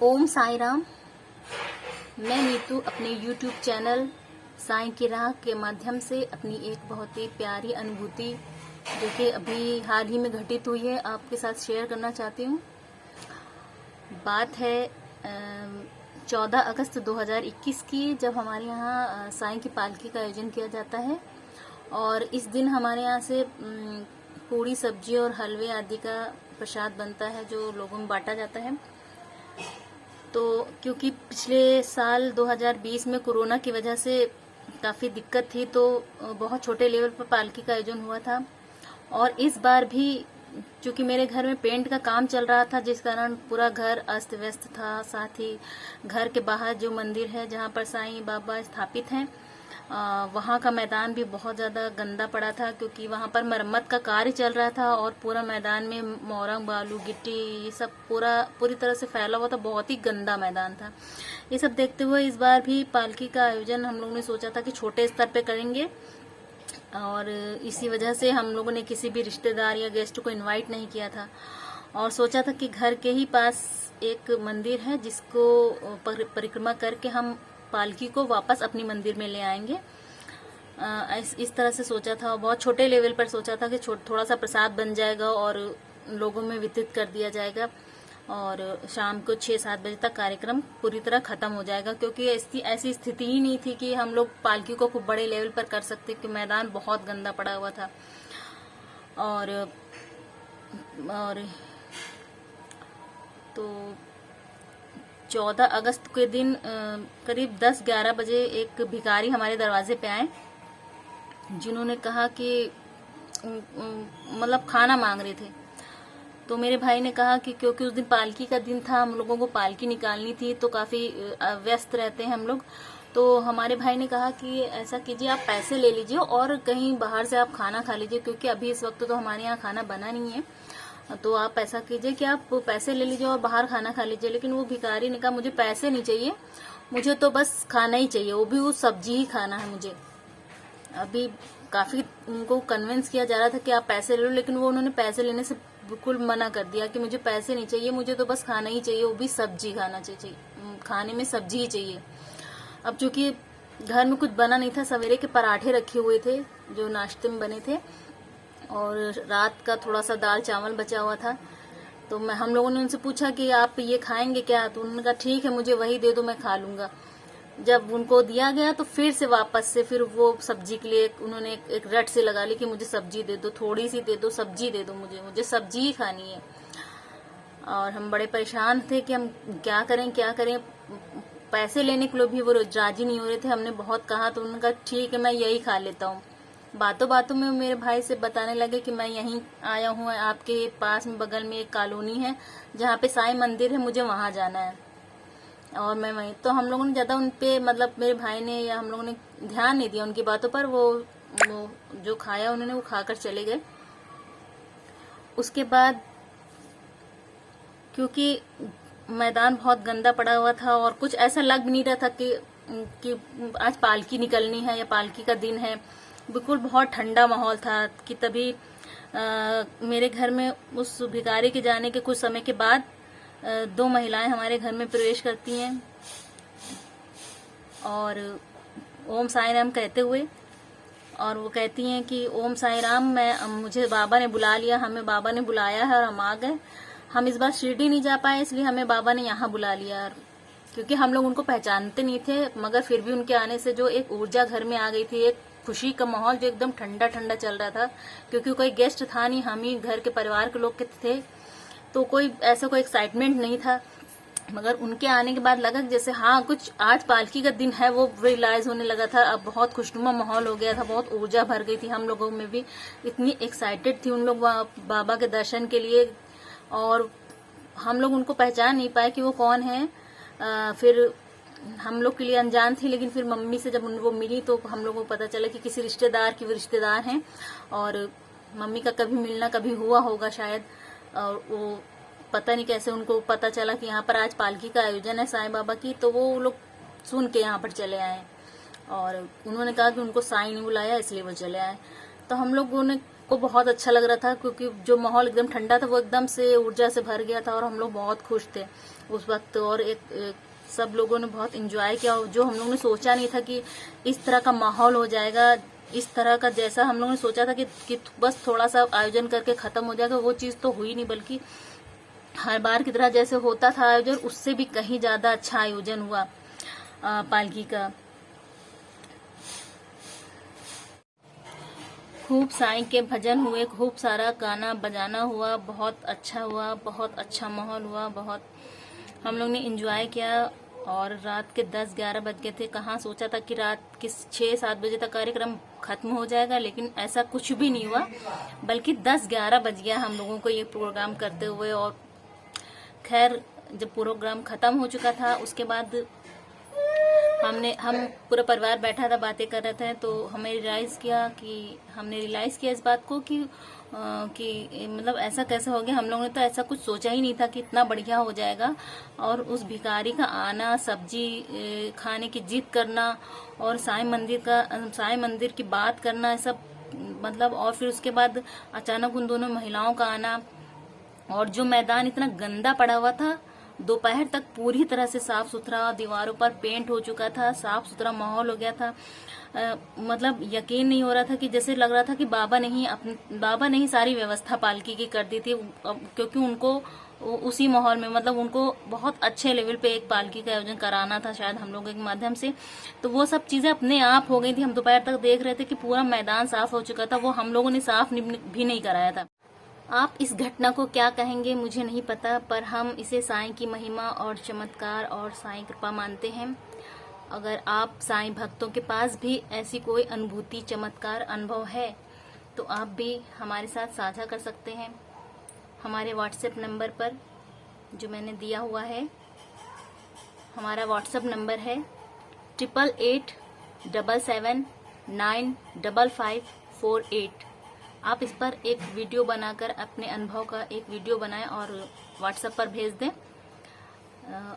ओम साई राम। मैं नीतू अपने YouTube channel Sai की राह के माध्यम से अपनी एक बहुत ही प्यारी अनुभूति जो कि अभी हाल ही में घटित हुई है आपके साथ शेयर करना चाहती हूँ। बात है 14 अगस्त 2021 की, जब हमारे यहाँ साईं की पालकी का आयोजन किया जाता है और इस दिन हमारे यहाँ से पूड़ी सब्जी और हलवे आदि का प्रसाद बनता है जो लोगों में बांटा जाता है। तो क्योंकि पिछले साल 2020 में कोरोना की वजह से काफ़ी दिक्कत थी, तो बहुत छोटे लेवल पर पालकी का आयोजन हुआ था। और इस बार भी क्योंकि मेरे घर में पेंट का काम चल रहा था, जिस कारण पूरा घर अस्त व्यस्त था। साथ ही घर के बाहर जो मंदिर है जहाँ पर साईं बाबा स्थापित हैं, वहाँ का मैदान भी बहुत ज़्यादा गंदा पड़ा था, क्योंकि वहाँ पर मरम्मत का कार्य चल रहा था और पूरा मैदान में मोरंग बालू गिट्टी ये सब पूरी तरह से फैला हुआ था। बहुत ही गंदा मैदान था। ये सब देखते हुए इस बार भी पालकी का आयोजन हम लोगों ने सोचा था कि छोटे स्तर पे करेंगे, और इसी वजह से हम लोगों ने किसी भी रिश्तेदार या गेस्ट को इनवाइट नहीं किया था। और सोचा था कि घर के ही पास एक मंदिर है जिसको परिक्रमा करके हम पालकी को वापस अपनी मंदिर में ले आएंगे। इस तरह से सोचा था। बहुत छोटे लेवल पर सोचा था कि थोड़ा सा प्रसाद बन जाएगा और लोगों में वितरित कर दिया जाएगा, और शाम को 6-7 बजे तक कार्यक्रम पूरी तरह खत्म हो जाएगा, क्योंकि ऐसी स्थिति ही नहीं थी कि हम लोग पालकी को खूब बड़े लेवल पर कर सकते, कि मैदान बहुत गंदा पड़ा हुआ था। और तो 14 अगस्त के दिन करीब 10-11 बजे एक भिखारी हमारे दरवाजे पे आए, जिन्होंने कहा कि मतलब खाना मांग रहे थे। तो मेरे भाई ने कहा कि क्योंकि उस दिन पालकी का दिन था, हम लोगों को पालकी निकालनी थी, तो काफ़ी व्यस्त रहते हैं हम लोग। तो हमारे भाई ने कहा कि ऐसा कीजिए, आप पैसे ले लीजिए और कहीं बाहर से आप खाना खा लीजिए, क्योंकि अभी इस वक्त तो हमारे यहाँ खाना बना नहीं है। तो आप ऐसा कीजिए कि आप पैसे ले लीजिए और बाहर खाना खा लीजिए। लेकिन वो भिखारी ने कहा मुझे पैसे नहीं चाहिए, मुझे तो बस खाना ही चाहिए, वो भी वो सब्जी ही खाना है मुझे। अभी काफ़ी उनको कन्विंस किया जा रहा था कि आप पैसे ले लो, लेकिन वो उन्होंने पैसे लेने से बिल्कुल मना कर दिया कि मुझे पैसे नहीं चाहिए, मुझे तो बस खाना ही चाहिए, वो भी सब्जी खाना चाहिए, खाने में सब्जी ही चाहिए। अब चूंकि घर में कुछ बना नहीं था, सवेरे के पराठे रखे हुए थे जो नाश्ते में बने थे, और रात का थोड़ा सा दाल चावल बचा हुआ था। तो हम लोगों ने उनसे पूछा कि आप ये खाएंगे क्या, तो उन्होंने कहा ठीक है, मुझे वही दे दो, मैं खा लूंगा। जब उनको दिया गया तो फिर से वापस से फिर वो सब्जी के लिए उन्होंने एक रट से लगा ली कि मुझे सब्जी दे दो, थोड़ी सी दे दो, सब्जी दे दो, मुझे सब्जी ही खानी है। और हम बड़े परेशान थे कि हम क्या करें। पैसे लेने के लिए भी वो राजी नहीं हो रहे थे। हमने बहुत कहा तो उन्होंने कहा ठीक है, मैं यही खा लेता हूँ। बातों बातों में मेरे भाई से बताने लगे कि मैं यहीं आया हूँ, आपके पास में बगल में एक कॉलोनी है जहाँ पे साईं मंदिर है, मुझे वहाँ जाना है और मैं वहीं। तो हम लोगों ने ज़्यादा उन पे मतलब मेरे भाई ने या हम लोगों ने ध्यान नहीं दिया उनकी बातों पर। वो जो खाया उन्होंने वो खाकर चले गए। उसके बाद क्योंकि मैदान बहुत गंदा पड़ा हुआ था और कुछ ऐसा लग नहीं रहा था कि आज पालकी निकलनी है या पालकी का दिन है, बिल्कुल बहुत ठंडा माहौल था कि तभी मेरे घर में उस भिखारी के जाने के कुछ समय के बाद 2 महिलाएं हमारे घर में प्रवेश करती हैं और ओम साई राम कहते हुए, और वो कहती हैं कि ओम साई राम, मुझे बाबा ने बुला लिया, हमें बाबा ने बुलाया है और हम आ गए। हम इस बार शिरडी नहीं जा पाए, इसलिए हमें बाबा ने यहाँ बुला लिया। क्योंकि हम लोग उनको पहचानते नहीं थे, मगर फिर भी उनके आने से जो एक ऊर्जा घर में आ गई थी, एक खुशी का माहौल जो एकदम ठंडा ठंडा चल रहा था, क्योंकि कोई गेस्ट था नहीं, हम ही घर के परिवार के लोग के थे, तो कोई ऐसा कोई एक्साइटमेंट नहीं था। मगर उनके आने के बाद लगा जैसे हाँ कुछ आज पालकी का दिन है, वो रियलाइज होने लगा था। अब बहुत खुशनुमा माहौल हो गया था, बहुत ऊर्जा भर गई थी हम लोगों में भी, इतनी एक्साइटेड थी उन लोग बाबा के दर्शन के लिए। और हम लोग उनको पहचान नहीं पाए कि वो कौन है। फिर हम लोग के लिए अनजान थी, लेकिन फिर मम्मी से जब वो मिली तो हम लोगों को पता चला कि किसी रिश्तेदार की वो रिश्तेदार हैं, और मम्मी का कभी मिलना कभी हुआ होगा शायद। और वो पता नहीं कैसे उनको पता चला कि यहाँ पर आज पालकी का आयोजन है साईं बाबा की, तो वो लोग सुन के यहाँ पर चले आए और उन्होंने कहा कि उनको साईं ने बुलाया इसलिए वो चले आए। तो हम लोगों ने सबको बहुत अच्छा लग रहा था, क्योंकि जो माहौल एकदम ठंडा था वो एकदम से ऊर्जा से भर गया था और हम लोग बहुत खुश थे उस वक्त। और एक सब लोगों ने बहुत एंजॉय किया, जो हम लोगों ने सोचा नहीं था कि इस तरह का माहौल हो जाएगा, इस तरह का जैसा हम लोगों ने सोचा था कि बस थोड़ा सा आयोजन करके खत्म हो जाएगा, वो चीज़ तो हुई नहीं, बल्कि हर बार की तरह जैसे होता था आयोजन उससे भी कहीं ज़्यादा अच्छा आयोजन हुआ पालकी का। खूब साईं के भजन हुए, खूब सारा गाना बजाना हुआ, बहुत अच्छा हुआ, बहुत अच्छा माहौल हुआ, बहुत हम लोग ने एंजॉय किया। और रात के 10-11 बज गए थे, कहाँ सोचा था कि रात के 6-7 बजे तक कार्यक्रम खत्म हो जाएगा, लेकिन ऐसा कुछ भी नहीं हुआ, बल्कि 10-11 बज गया हम लोगों को ये प्रोग्राम करते हुए। और खैर जब प्रोग्राम खत्म हो चुका था उसके बाद हम पूरा परिवार बैठा था, बातें कर रहे थे, तो हमने रियलाइज किया इस बात को कि मतलब ऐसा कैसे हो गया। हम लोगों ने तो ऐसा कुछ सोचा ही नहीं था कि इतना बढ़िया हो जाएगा। और उस भिखारी का आना, सब्जी खाने की जिद करना और साईं मंदिर की बात करना, सब मतलब। और फिर उसके बाद अचानक उन दोनों महिलाओं का आना, और जो मैदान इतना गंदा पड़ा हुआ था, दोपहर तक पूरी तरह से साफ सुथरा, दीवारों पर पेंट हो चुका था, साफ सुथरा माहौल हो गया था। मतलब यकीन नहीं हो रहा था कि जैसे लग रहा था कि बाबा ने ही सारी व्यवस्था पालकी की कर दी थी, क्योंकि उनको उसी माहौल में, मतलब उनको बहुत अच्छे लेवल पे एक पालकी का आयोजन कराना था शायद हम लोगों के माध्यम से। तो वो सब चीजें अपने आप हो गई थी। हम दोपहर तक देख रहे थे कि पूरा मैदान साफ हो चुका था, वो हम लोगों ने साफ भी नहीं कराया था। आप इस घटना को क्या कहेंगे मुझे नहीं पता, पर हम इसे साईं की महिमा और चमत्कार और साईं कृपा मानते हैं। अगर आप साईं भक्तों के पास भी ऐसी कोई अनुभूति, चमत्कार, अनुभव है तो आप भी हमारे साथ साझा कर सकते हैं हमारे व्हाट्सएप नंबर पर जो मैंने दिया हुआ है। हमारा व्हाट्सएप नंबर है 8887795548। आप इस पर एक वीडियो बनाकर अपने अनुभव का एक वीडियो बनाएं और व्हाट्सएप पर भेज दें।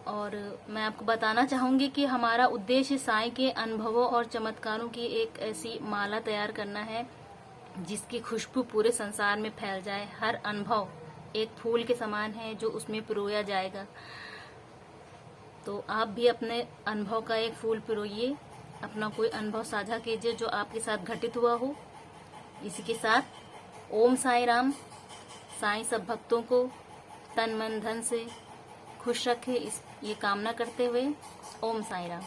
और मैं आपको बताना चाहूंगी कि हमारा उद्देश्य साईं के अनुभवों और चमत्कारों की एक ऐसी माला तैयार करना है जिसकी खुशबू पूरे संसार में फैल जाए। हर अनुभव एक फूल के समान है जो उसमें पिरोया जाएगा। तो आप भी अपने अनुभव का एक फूल पिरोइए, अपना कोई अनुभव साझा कीजिए जो आपके साथ घटित हुआ हो। इसी के साथ ओम साई राम। साईं सब भक्तों को तन मन धन से खुश रखे, ये कामना करते हुए ओम साई राम।